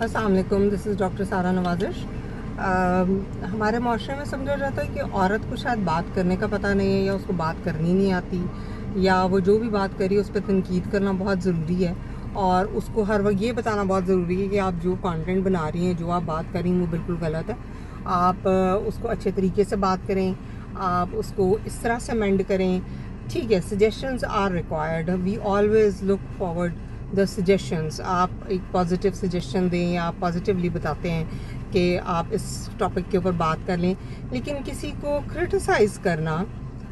अस्सलाम वालेकुम, this is doctor सारा नवाजिश। हमारे माशरे में समझा जाता है कि औरत को शायद बात करने का पता नहीं है, या उसको बात करनी नहीं आती, या वो जो भी बात करी उस पर तनकीद करना बहुत ज़रूरी है, और उसको हर वक्त ये बताना बहुत ज़रूरी है कि आप जो कंटेंट बना रही हैं, जो आप बात कर रही हैं वो बिल्कुल गलत है। आप उसको अच्छे तरीके से बात करें, आप उसको इस तरह से मेंड करें। ठीक है, suggestions are required, we always look forward the suggestions. आप एक पॉजिटिव सजेशन दें, या आप पॉजिटिवली बताते हैं कि आप इस टॉपिक के ऊपर बात कर लें, लेकिन किसी को क्रिटिसाइज़ करना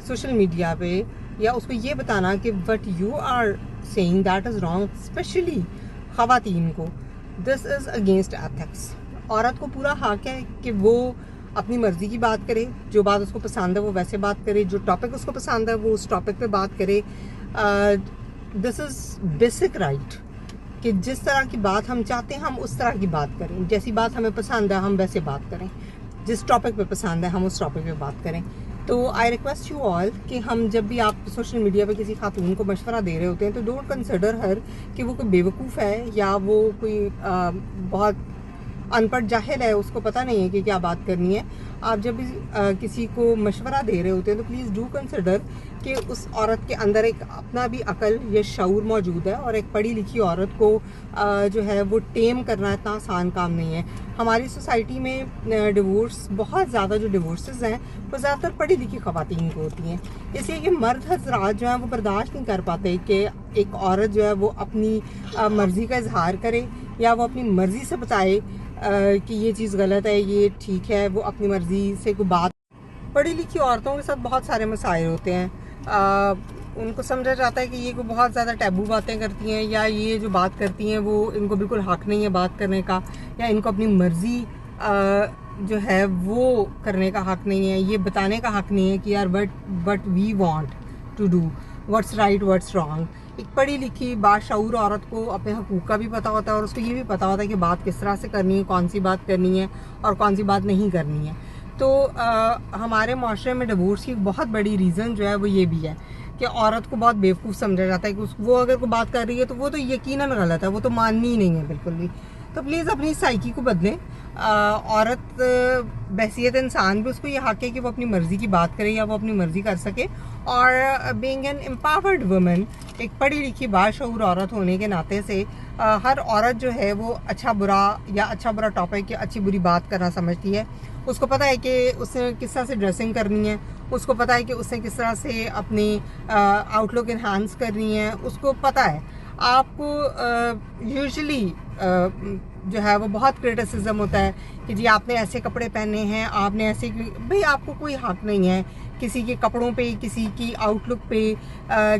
सोशल मीडिया पे, या उसको ये बताना कि what you are saying that is wrong, especially ख़वातीन को, दिस इज़ अगेंस्ट एथिक्स। औरत को पूरा हक है कि वो अपनी मर्ज़ी की बात करे, जो बात उसको पसंद है वो वैसे बात करे, जो टॉपिक उसको पसंद है वो उस टॉपिक पे बात करे। दिस इज़ बेसिक राइट कि जिस तरह की बात हम चाहते हैं हम उस तरह की बात करें, जैसी बात हमें पसंद है हम वैसे बात करें, जिस टॉपिक पे पसंद है हम उस टॉपिक पे बात करें। तो आई रिक्वेस्ट यू ऑल कि हम जब भी आप सोशल मीडिया पे किसी खातून को मशवरा दे रहे होते हैं तो डोंट कंसिडर हर कि वो कोई बेवकूफ़ है, या वो कोई बहुत अनपढ़ जाहिल है, उसको पता नहीं है कि क्या बात करनी है। आप जब भी किसी को मशवरा दे रहे होते हैं तो प्लीज़ डू कंसिडर कि उस औरत के अंदर एक अपना भी अकल या शऊर मौजूद है, और एक पढ़ी लिखी औरत को जो है वो टेम करना इतना आसान काम नहीं है। हमारी सोसाइटी में डिवोर्स, बहुत ज़्यादा जो डिवोर्सेस हैं वो ज़्यादातर पढ़ी लिखी ख़वातीन को होती हैं, इसलिए कि मर्द हज़रात जो हैं वो बर्दाश्त नहीं कर पाते कि एक औरत जो है वो अपनी मर्ज़ी का इजहार करे, या वो अपनी मर्ज़ी से बताए कि ये चीज़ गलत है, ये ठीक है। वो अपनी मर्ज़ी से कोई बात, पढ़ी लिखी औरतों के साथ बहुत सारे मसाइल होते हैं। उनको समझा जाता है कि ये कोई बहुत ज़्यादा टैबू बातें करती हैं, या ये जो बात करती हैं वो इनको बिल्कुल हक नहीं है बात करने का, या इनको अपनी मर्ज़ी जो है वो करने का हक नहीं है, ये बताने का हक नहीं है कि यार but we want to do what's right what's wrong. एक पढ़ी लिखी बाशऊर औरत को अपने हकूक़ का भी पता होता है, और उसको ये भी पता होता है कि बात किस तरह से करनी है, कौन सी बात करनी है और कौन सी बात नहीं करनी है। तो हमारे माशरे में डिवोर्स की बहुत बड़ी रीज़न जो है वो ये भी है कि औरत को बहुत बेवकूफ़ समझा जाता है कि वो अगर कोई बात कर रही है तो वो तो यकीनन गलत है, वो तो माननी ही नहीं है बिल्कुल भी। तो प्लीज़ अपनी साइकी को बदलें। औरत बहसियत इंसान भी उसको ये हक है कि वो अपनी मर्ज़ी की बात करे, या वो अपनी मर्ज़ी कर सके। और बीइंग एन एम्पावर्ड वुमन, एक पढ़ी लिखी बाशऊर औरत होने के नाते से हर औरत जो है वो अच्छा बुरा या अच्छा बुरा टॉपिक या अच्छी बुरी बात करना समझती है। उसको पता है कि उसे किस तरह से ड्रेसिंग करनी है, उसको पता है कि उसे किस तरह से अपनी आउटलुक इन्हांस करनी है, उसको पता है। आपको यूजुअली जो है वो बहुत क्रिटिसिज्म होता है कि जी आपने ऐसे कपड़े पहने हैं, आपने ऐसे, भाई आपको कोई हक नहीं है किसी के कपड़ों पे, किसी की आउटलुक पे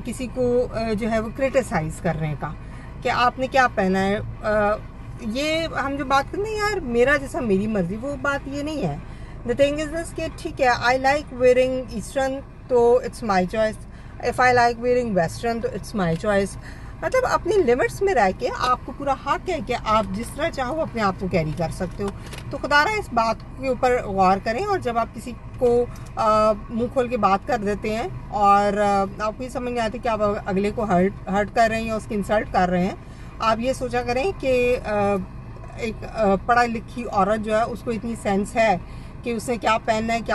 किसी को जो है वो क्रिटिसाइज़ करने का कि आपने क्या पहना है। ये हम जो बात करते हैं यार मेरा जैसा मेरी मर्जी, वो बात ये नहीं है। द थिंग इज दिस कि ठीक है, आई लाइक वेयरिंग ईस्टर्न तो it's my choice, if I like wearing western तो इट्स माई चॉइस। मतलब अपनी लिमिट्स में रह के आपको पूरा हक है कि आप जिस तरह चाहो अपने आप को कैरी कर सकते हो। तो खुदारा इस बात के ऊपर गौर करें, और जब आप किसी को मुंह खोल के बात कर देते हैं और आपको ये समझ नहीं आती कि आप अगले को हर्ट कर रहे हैं या उसकी इंसल्ट कर रहे हैं, आप ये सोचा करें कि एक पढ़ा लिखी औरत जो है उसको इतनी सेंस है कि उसने क्या पहनना है, क्या